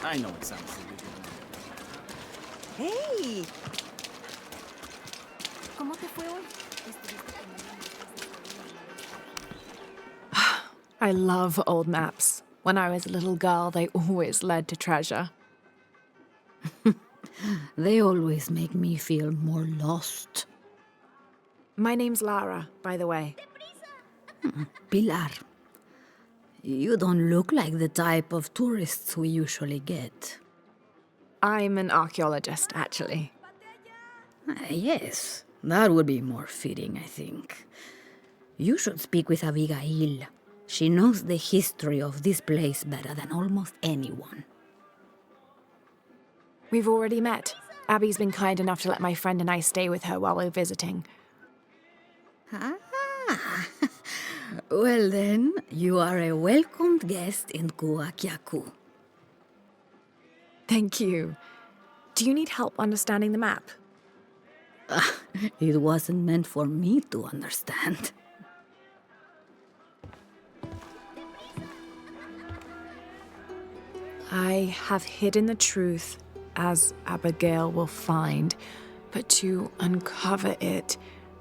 I know it sounds silly. Hey! ¿Cómo te fue hoy? I love old maps. When I was a little girl, they always led to treasure. They always make me feel more lost. My name's Lara, by the way. Pilar, you don't look like the type of tourists we usually get. I'm an archaeologist, actually. Yes, that would be more fitting, I think. You should speak with Abigail. She knows the history of this place better than almost anyone. We've already met. Abby's been kind enough to let my friend and I stay with her while we're visiting. Ah, well then, you are a welcomed guest in Kuakyaku. Thank you. Do you need help understanding the map? It wasn't meant for me to understand. I have hidden the truth, as Abigail will find, but to uncover it,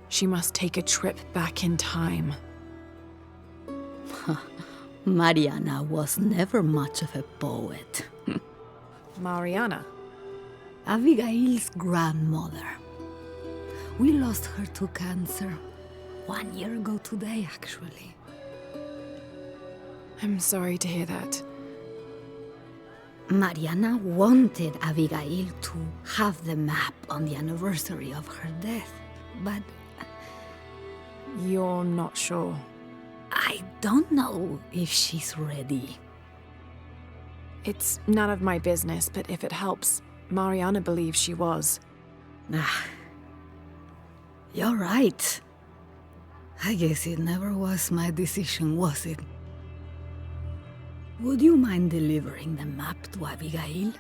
she must take a trip back in time. Mariana was never much of a poet. Mariana. Abigail's grandmother. We lost her to cancer 1 year ago today, actually. I'm sorry to hear that. Mariana wanted Abigail to have the map on the anniversary of her death, but You're not sure. I don't know if she's ready. It's none of my business, but if it helps, Mariana believes she was. You're right. I guess it never was my decision, was it? Would you mind delivering the map to Abigail?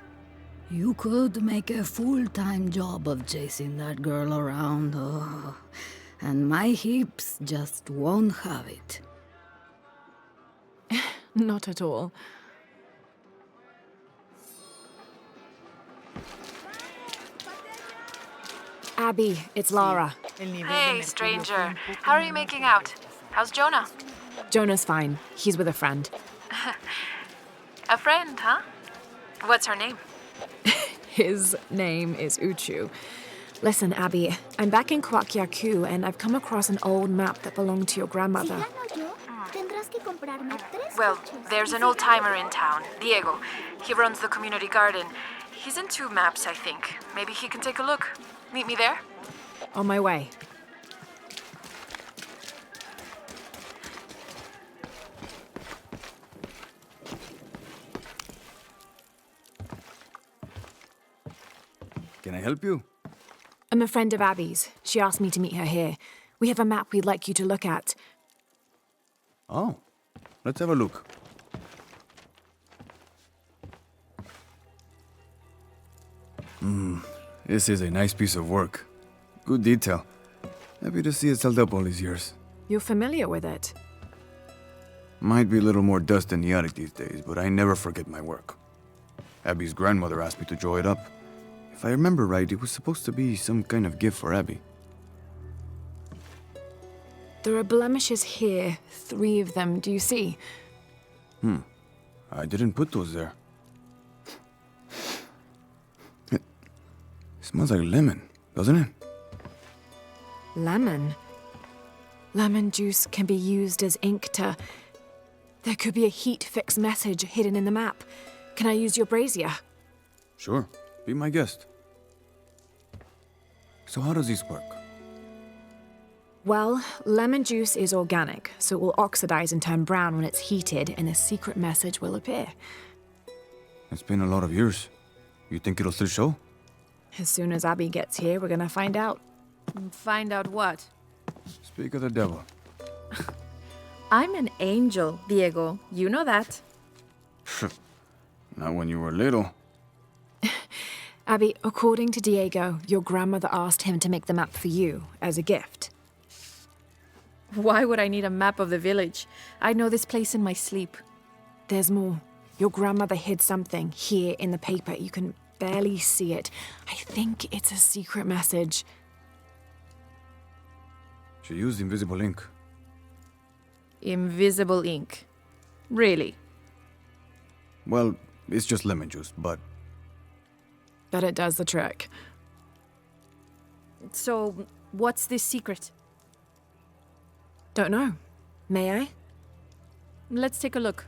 You could make a full-time job of chasing that girl around, and my hips just won't have it. Not at all. Abby, it's Lara. Hey, stranger. How are you making out? How's Jonah? Jonah's fine. He's with a friend. A friend, huh? What's her name? His name is Uchu. Listen, Abby, I'm back in Kwakyaku and I've come across an old map that belonged to your grandmother. Well, there's an old timer in town, Diego. He runs the community garden. He's into maps, I think. Maybe he can take a look. Meet me there? On my way. Can I help you? I'm a friend of Abby's. She asked me to meet her here. We have a map we'd like you to look at. Oh, let's have a look. This is a nice piece of work. Good detail. Happy to see it's held up all these years. You're familiar with it? Might be a little more dust than the attic these days, but I never forget my work. Abby's grandmother asked me to draw it up. If I remember right, it was supposed to be some kind of gift for Abby. There are blemishes here, 3 of them, do you see? I didn't put those there. It smells like lemon, doesn't it? Lemon? Lemon juice can be used as ink to... There could be a heat-fix message hidden in the map. Can I use your brazier? Sure, be my guest. So how does this work? Well, lemon juice is organic, so it will oxidize and turn brown when it's heated, and a secret message will appear. It's been a lot of years. You think it'll still show? As soon as Abby gets here, we're gonna find out. Find out what? Speak of the devil. I'm an angel, Diego. You know that. Not when you were little. Abby, according to Diego, your grandmother asked him to make the map for you, as a gift. Why would I need a map of the village? I know this place in my sleep. There's more. Your grandmother hid something here in the paper. You can barely see it. I think it's a secret message. She used invisible ink. Invisible ink. Really? Well, it's just lemon juice, but But it does the trick. So, what's this secret? Don't know. May I? Let's take a look.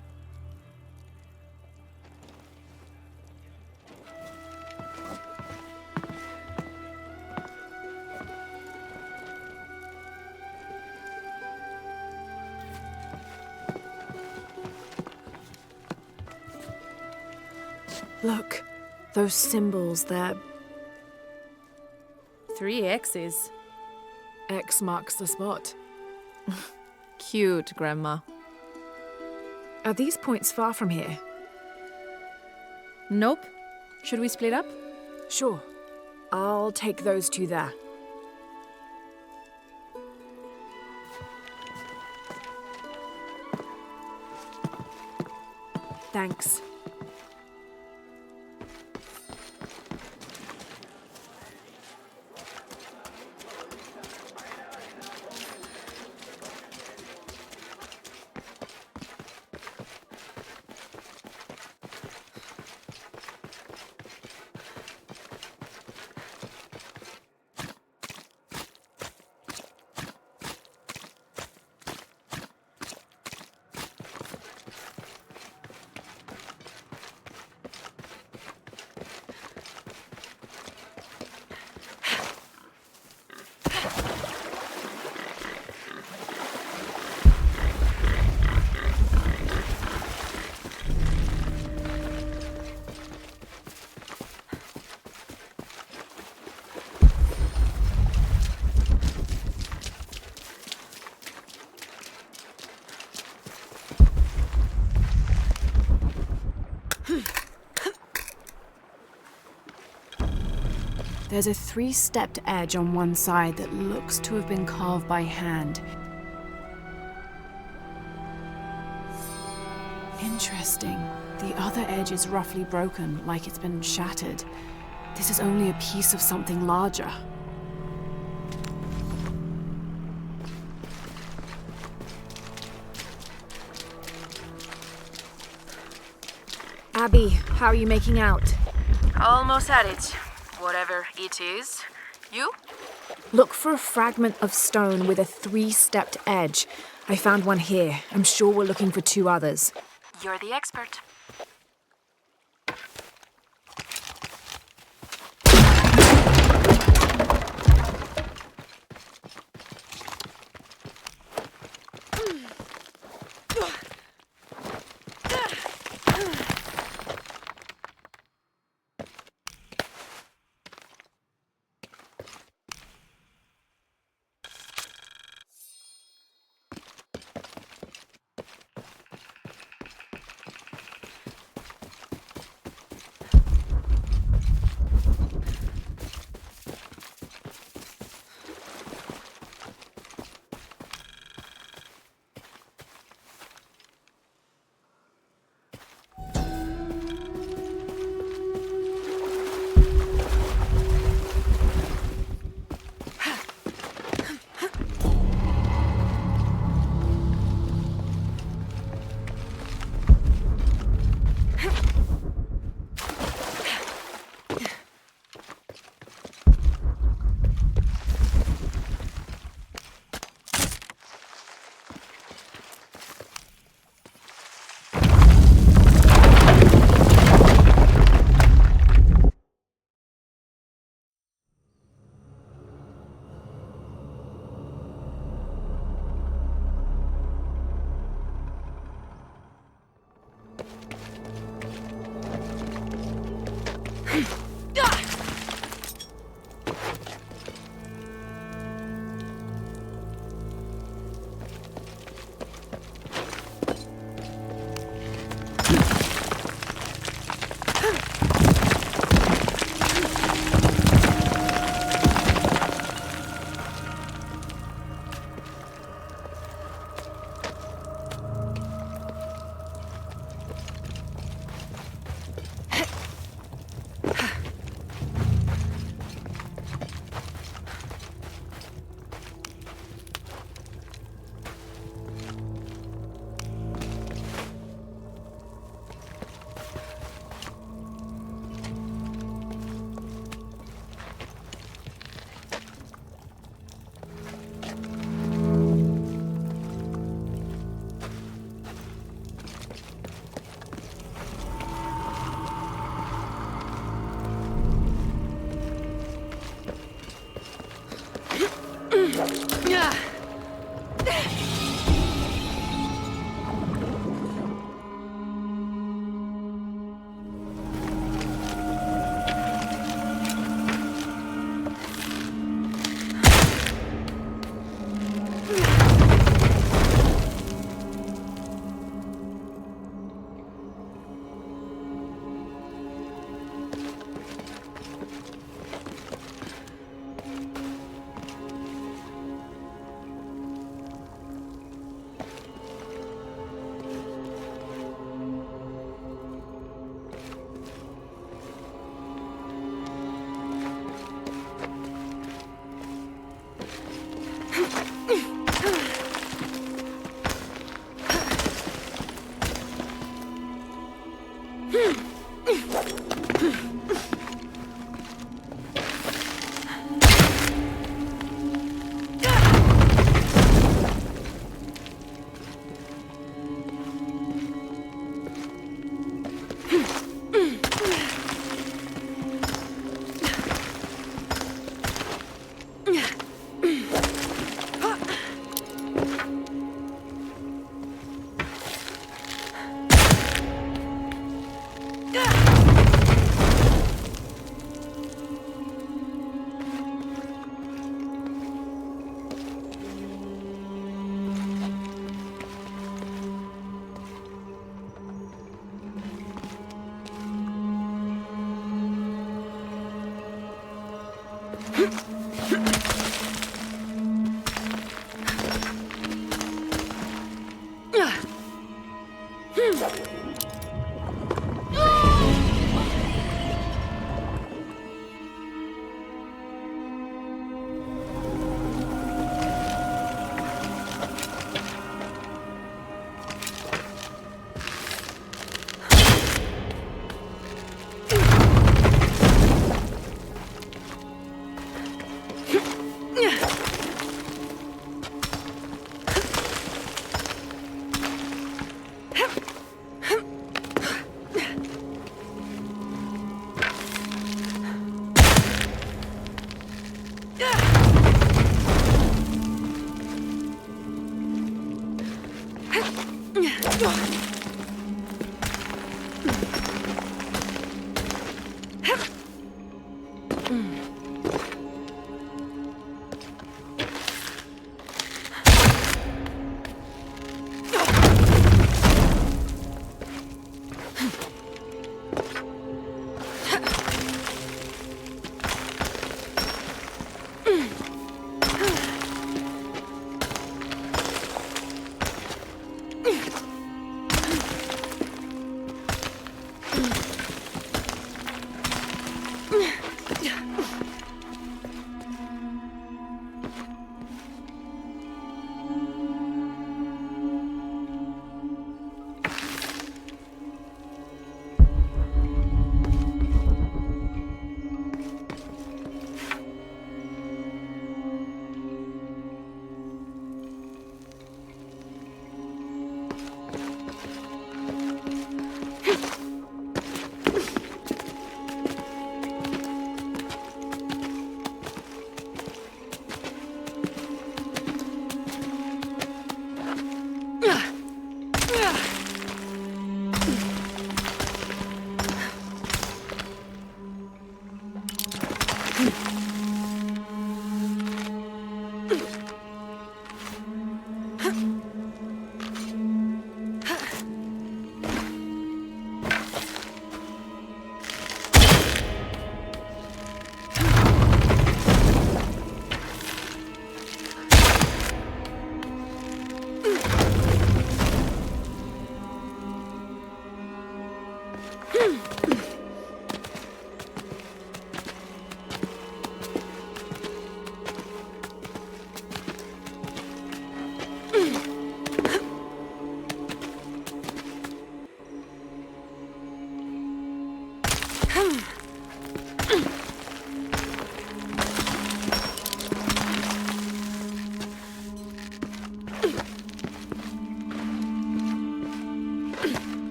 Look, those symbols there. 3 X's. X marks the spot. Cute, Grandma. Are these points far from here? Nope. Should we split up? Sure. I'll take those two there. Thanks. There's a 3-stepped edge on one side that looks to have been carved by hand. Interesting. The other edge is roughly broken, like it's been shattered. This is only a piece of something larger. Abby, how are you making out? Almost at it. Whatever it is. You? Look for a fragment of stone with a 3-stepped edge. I found one here. I'm sure we're looking for 2 others. You're the expert.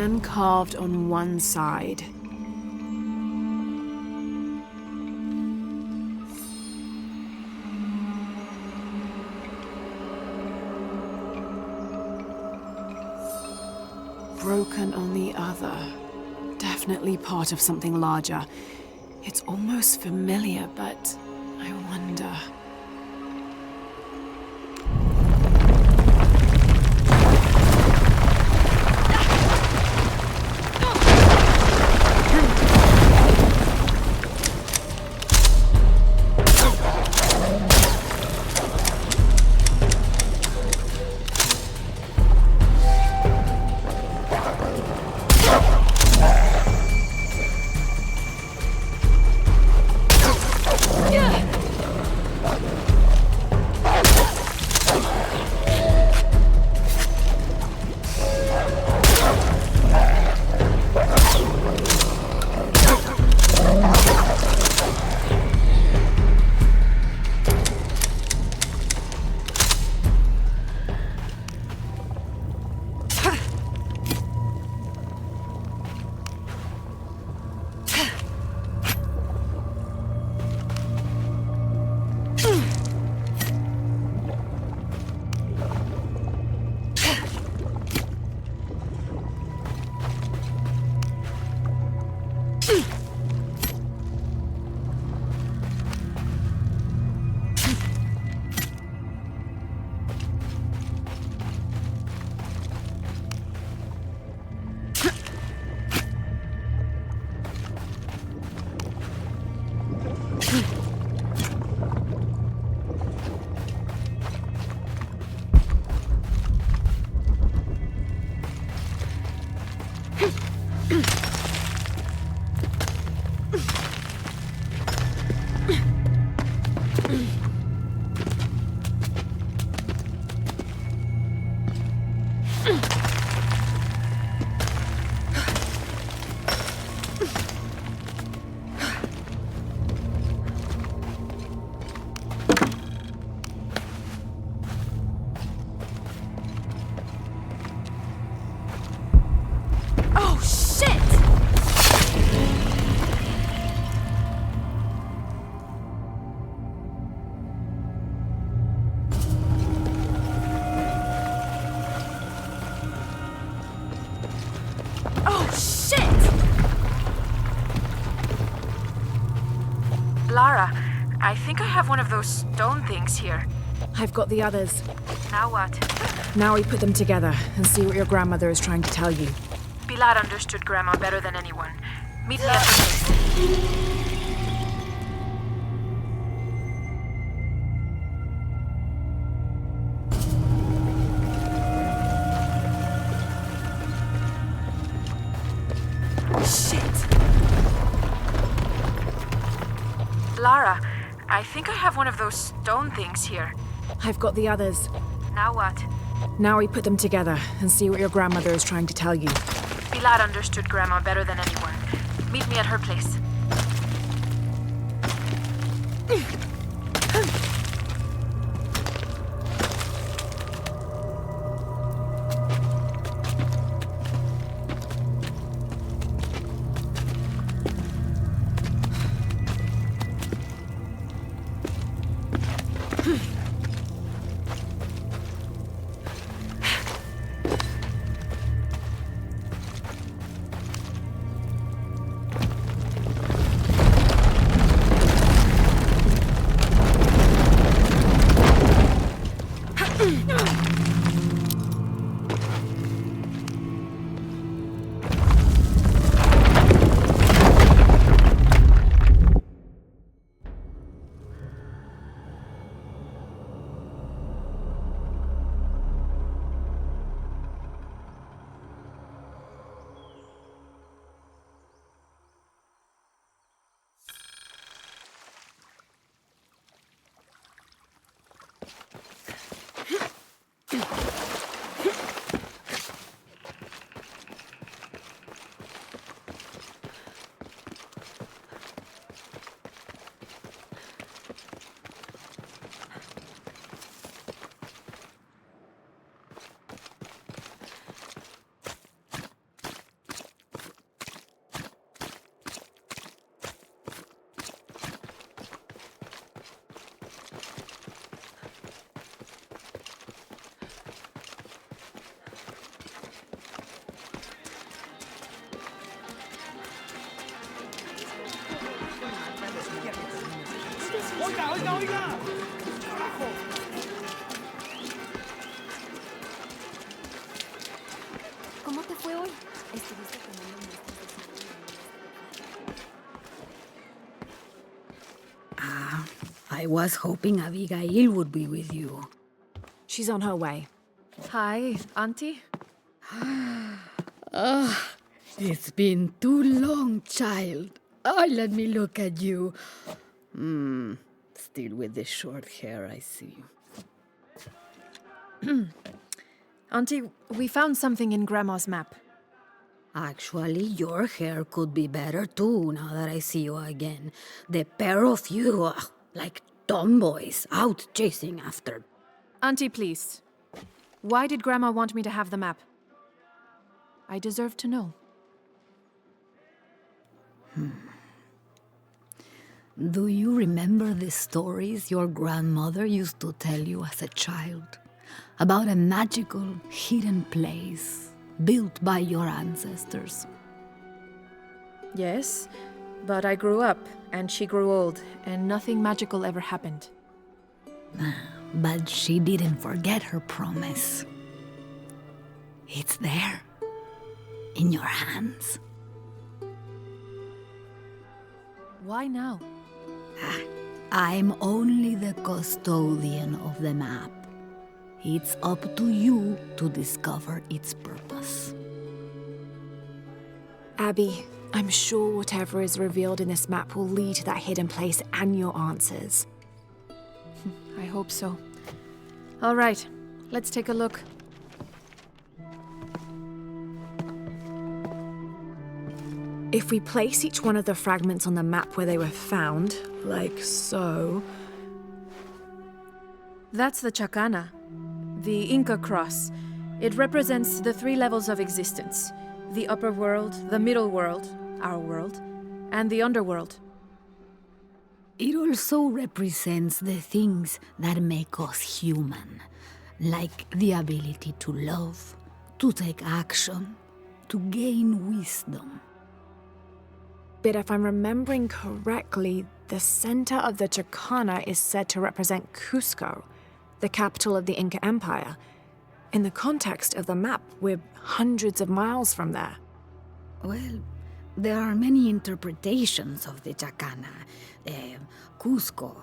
hand carved on one side. Broken on the other. Definitely part of something larger. It's almost familiar, but I wonder... Lara, I think I have one of those stone things here. I've got the others. Now what? Now we put them together and see what your grandmother is trying to tell you. Pilar understood Grandma better than anyone. Meet me at the place. Lara, I think I have one of those stone things here. I've got the others. Now what? Now we put them together and see what your grandmother is trying to tell you. Pilar understood Grandma better than anyone. Meet me at her place. ¿Cómo te fue hoy? ¿Estuviste tomando muestras de I was hoping Abigail would be with you. She's on her way. Hi, Auntie. It's been too long, child. Oh, let me look at you. Still with the short hair, I see. Auntie, we found something in Grandma's map. Actually, your hair could be better too, now that I see you again. The pair of you, like tomboys, out chasing after. Auntie, please. Why did Grandma want me to have the map? I deserve to know. Do you remember the stories your grandmother used to tell you as a child? About a magical, hidden place built by your ancestors? Yes, but I grew up, and she grew old, and nothing magical ever happened. But she didn't forget her promise. It's there, in your hands. Why now? I'm only the custodian of the map. It's up to you to discover its purpose. Abby, I'm sure whatever is revealed in this map will lead to that hidden place and your answers. I hope so. All right, let's take a look. If we place each one of the fragments on the map where they were found, like so... That's the Chacana, the Inca cross. It represents the 3 levels of existence: the upper world, the middle world, our world, and the underworld. It also represents the things that make us human, like the ability to love, to take action, to gain wisdom. But if I'm remembering correctly, the center of the Chacana is said to represent Cusco, the capital of the Inca Empire. In the context of the map, we're hundreds of miles from there. Well, there are many interpretations of the Chacana. Cusco,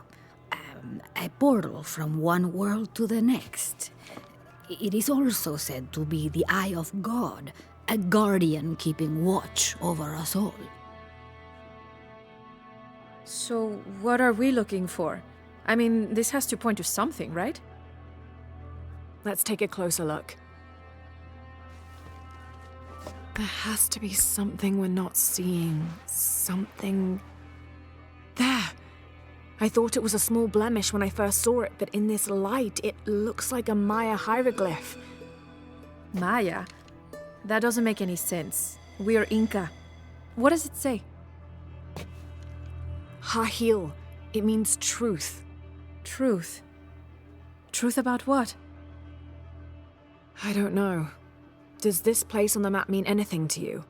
a portal from one world to the next. It is also said to be the eye of God, a guardian keeping watch over us all. So, what are we looking for? I mean, this has to point to something, right? Let's take a closer look. There has to be something we're not seeing. Something... There! I thought it was a small blemish when I first saw it, but in this light, it looks like a Maya hieroglyph. Maya? That doesn't make any sense. We're Inca. What does it say? Hahil. It means truth. Truth. Truth about what? I don't know. Does this place on the map mean anything to you?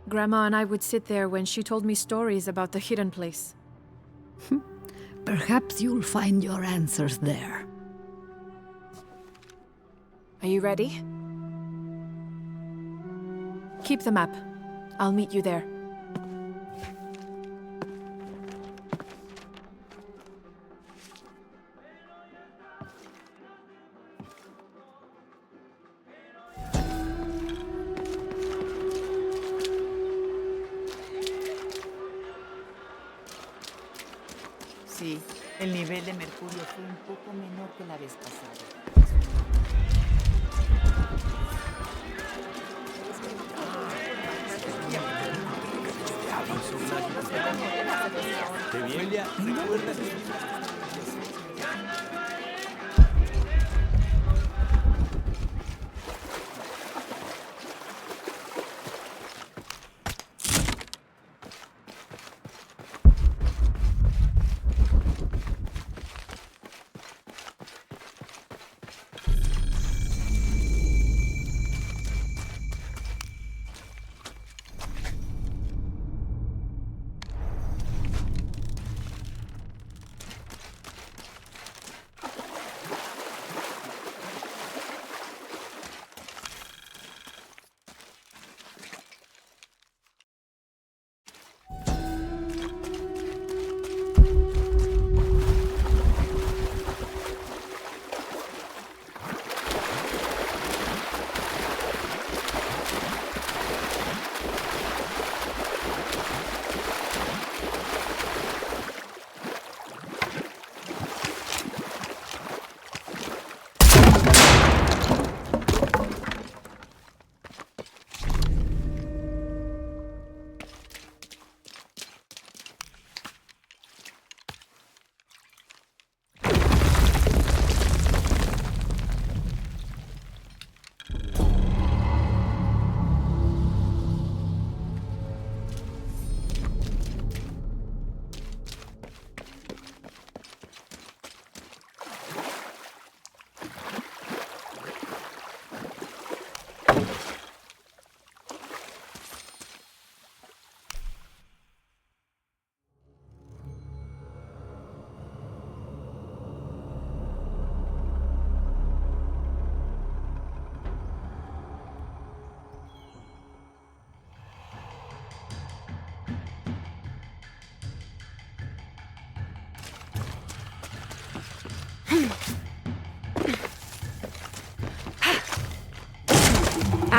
Grandma and I would sit there when she told me stories about the hidden place. Perhaps you'll find your answers there. Are you ready? Keep the map. I'll meet you there. Sí, el nivel de mercurio fue un poco menor que la vez pasada. Julia, recuerda que...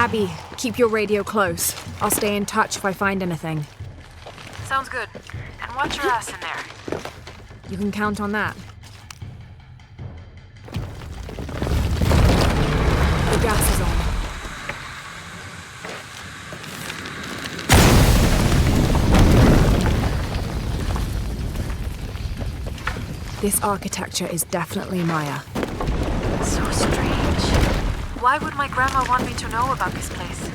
Abby, keep your radio close. I'll stay in touch if I find anything. Sounds good. And watch your ass in there. You can count on that. The gas is on. This architecture is definitely Maya. So strange. Why would my grandma want me to know about this place?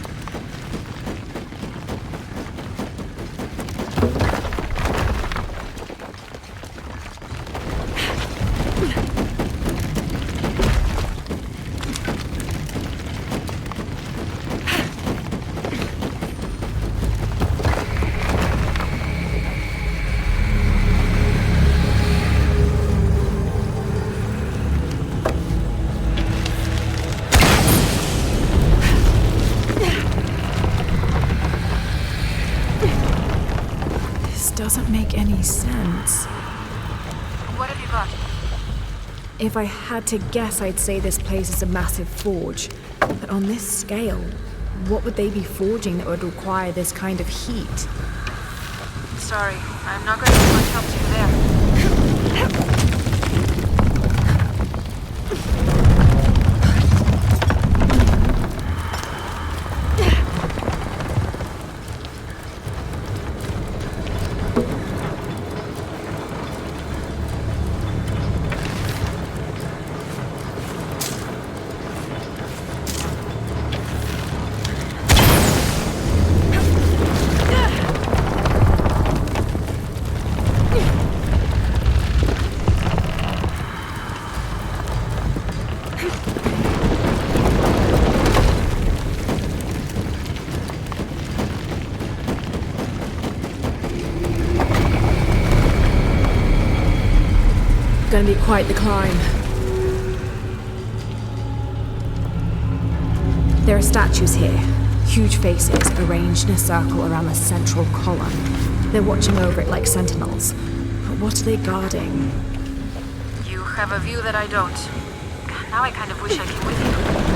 Doesn't make any sense. What have you got? If I had to guess, I'd say this place is a massive forge. But on this scale, what would they be forging that would require this kind of heat? Sorry, I'm not going to be much help to you there. Gonna be quite the climb. There are statues here, huge faces arranged in a circle around the central column. They're watching over it like sentinels. But what are they guarding? You have a view that I don't. Now I kind of wish I came with you.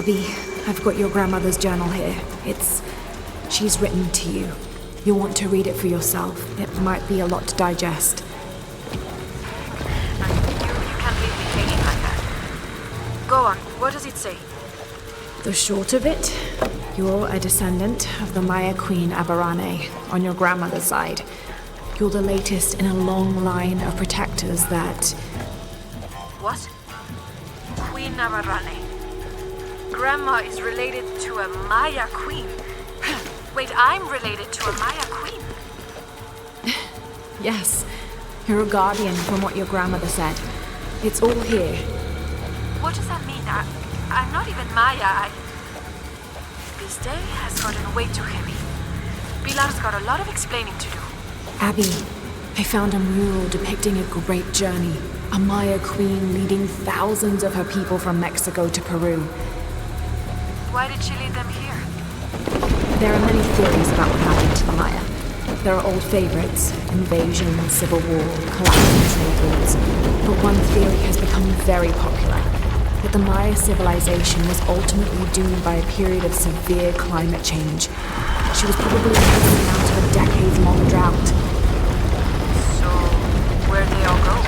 Abby, I've got your grandmother's journal here. She's written to you. You'll want to read it for yourself. It might be a lot to digest. You can't leave me hanging like that. Go on, what does it say? The short of it, you're a descendant of the Maya queen Aberrane on your grandmother's side. You're the latest in a long line of protectors that... What? Queen Aberrane. Grandma is related to a Maya queen. Wait, I'm related to a Maya queen? Yes, you're a guardian from what your grandmother said. It's all here. What does that mean? I'm not even Maya. This day has gotten way too heavy. Pilar's got a lot of explaining to do. Abby, I found a mural depicting a great journey. A Maya queen leading thousands of her people from Mexico to Peru. Why did she lead them here? There are many theories about what happened to the Maya. There are old favorites, invasion, civil war, collapsing trade routes. But one theory has become very popular, that the Maya civilization was ultimately doomed by a period of severe climate change. She was probably coming out of a decades-long drought. So, where'd they all go?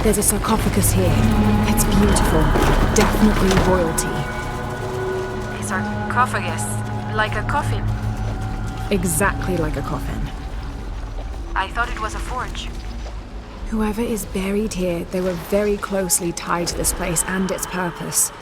There's a sarcophagus here. It's beautiful. Definitely royalty. A sarcophagus, like a coffin. Exactly like a coffin. I thought it was a forge. Whoever is buried here, they were very closely tied to this place and its purpose.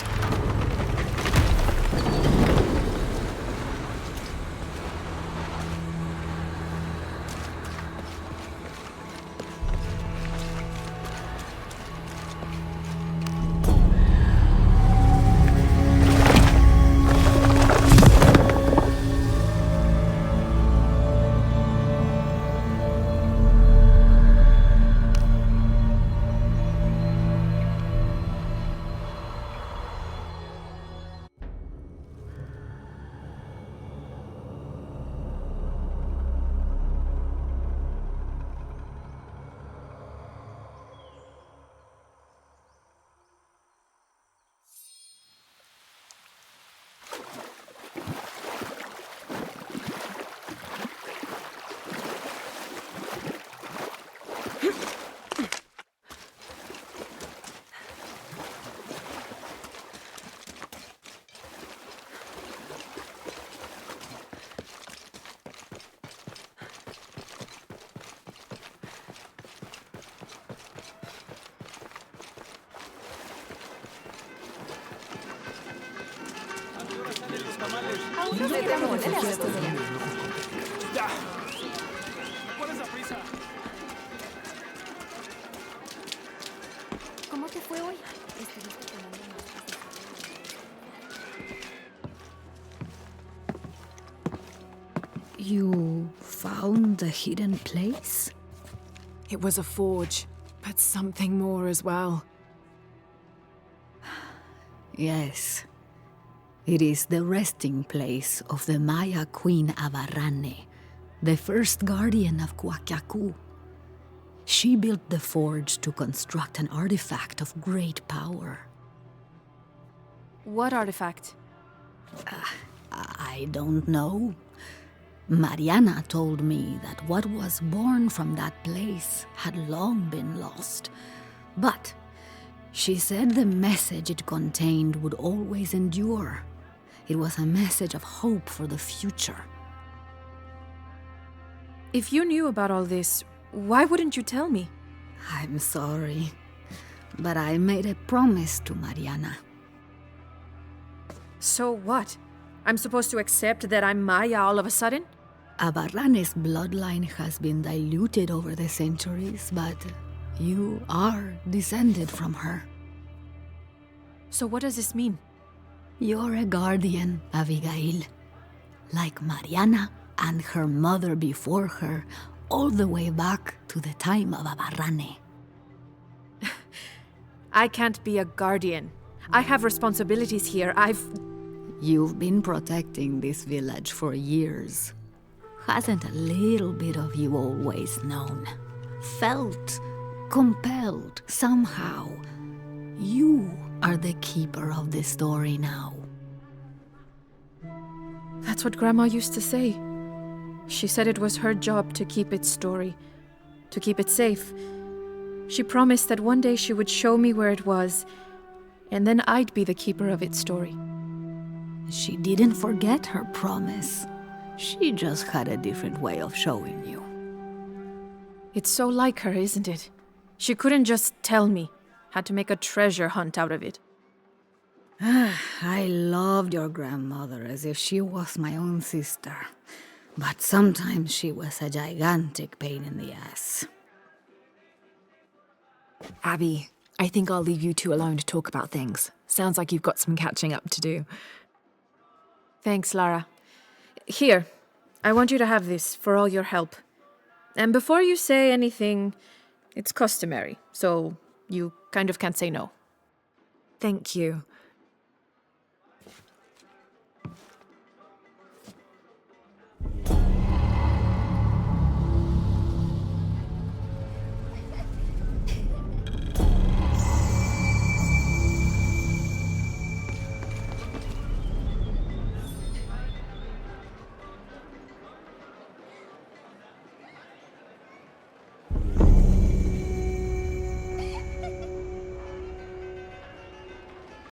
¿Cómo te fue hoy? You found the hidden place? It was a forge, but something more as well. Yes. It is the resting place of the Maya queen Abarrane, the first guardian of Coacyacu. She built the forge to construct an artifact of great power. What artifact? I don't know. Mariana told me that what was born from that place had long been lost. But she said the message it contained would always endure. It was a message of hope for the future. If you knew about all this, why wouldn't you tell me? I'm sorry, but I made a promise to Mariana. So what? I'm supposed to accept that I'm Maya all of a sudden? Abarrane's bloodline has been diluted over the centuries, but you are descended from her. So what does this mean? You're a guardian, Abigail. Like Mariana and her mother before her, all the way back to the time of Abarrane. I can't be a guardian. I have responsibilities here. You've been protecting this village for years. Hasn't a little bit of you always known? Felt compelled somehow? You are the keeper of the story now. That's what Grandma used to say. She said it was her job to keep its story, to keep it safe. She promised that one day she would show me where it was, and then I'd be the keeper of its story. She didn't forget her promise. She just had a different way of showing you. It's so like her, isn't it? She couldn't just tell me. Had to make a treasure hunt out of it. I loved your grandmother as if she was my own sister. But sometimes she was a gigantic pain in the ass. Abby, I think I'll leave you two alone to talk about things. Sounds like you've got some catching up to do. Thanks, Lara. Here, I want you to have this for all your help. And before you say anything, it's customary, so you kind of can't say no. Thank you.